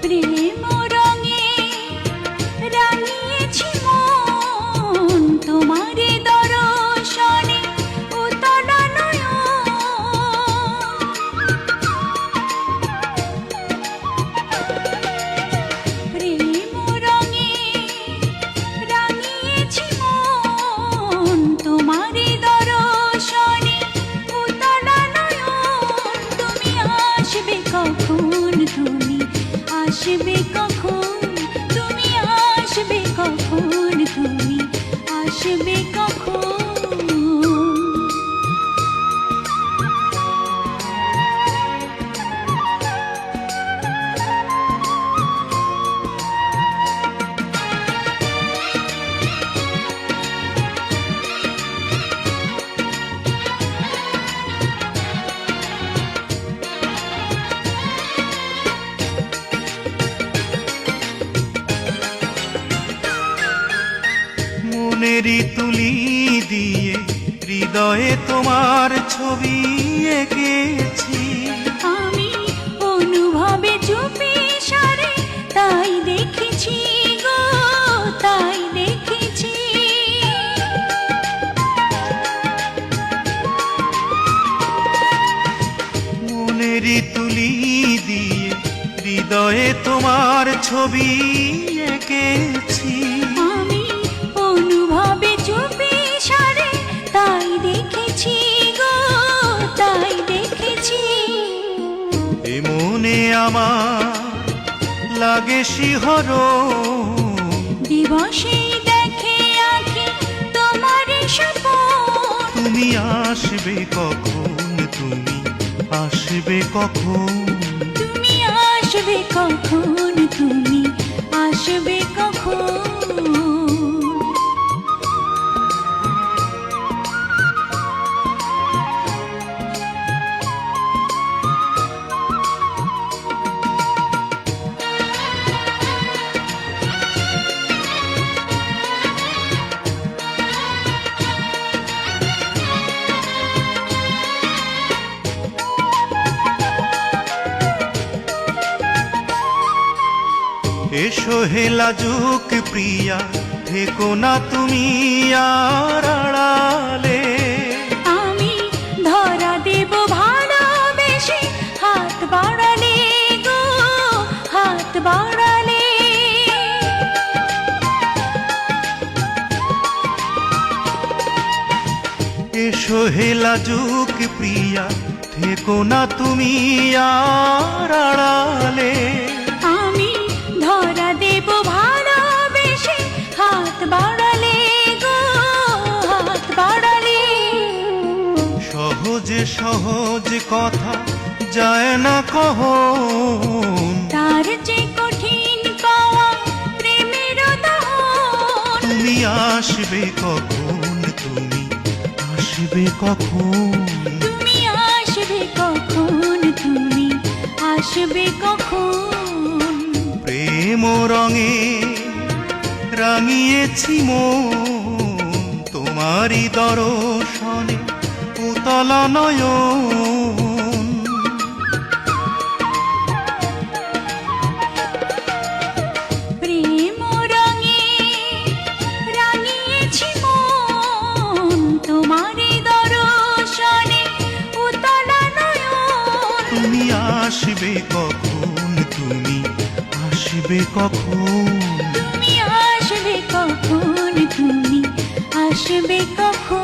প্রেম রঙে রাঙিয়েছি মন তোমারে দর্শনে উতলা নয়ন। প্রেম রঙে রাঙিয়েছি মন তোমারে দর্শনে উতলা নয়ন। তুমি আসবে কখন, তুমি আসবে কখন, তুমি আসবে কখন, তুমি আসবে কখন। মনেরই তুলি দিয়ে হৃদয়ে তোমার ছবি এঁকেছি। আমি অনুভবে চুপি সারে তাই দেখেছি গো, তাই দেখেছি। মনেরই তুলি দিয়ে হৃদয়ে তোমার ছবি এঁকেছি। আমি অনুভবে চুপি সারে তাই দেখেছি গো, তাই দেখেছি। এ মনে আমার লাগে শিহরণ, দিবসেই দেখে আঁখি তোমার স্বপন। তুমি আসবে কখন, তুমি আসবে কখন। তুমি আসবে কখন, তুমি আসবে কখন। এসো হে লাজুক প্রিয়া, থেকো না তুমি আর আড়ালে। আমি ধরা দেব ভালোবেসে হাত বাড়ালে গো, হাত বাড়ালে। এসো হে লাজুক প্রিয়া, থেকো না তুমি আর আড়ালে। আমি ধরা দেব ভালোবেসে হাত বাড়ালে গো, হাত বাড়ালে। সহজ সহজ কথা যায় না কহন, তার যে কঠিন পাওয়া প্রেমের দাহন। তুমি আসবে কখন, তুমি আসবে কখন। তুমি আসবে কখন, তুমি আসবে কখন। প্রেম রঙে রাঙিয়েছি মন তোমারই দর্শনে উতলা নয়ন। প্রেম রঙে রাঙিয়েছি মন তোমারে দর্শনে উতলা নয়ন। তুমি আসবে কখন, তুমি আসবে কখন। তুমি আসবে কখন, তুমি আসবে কখন।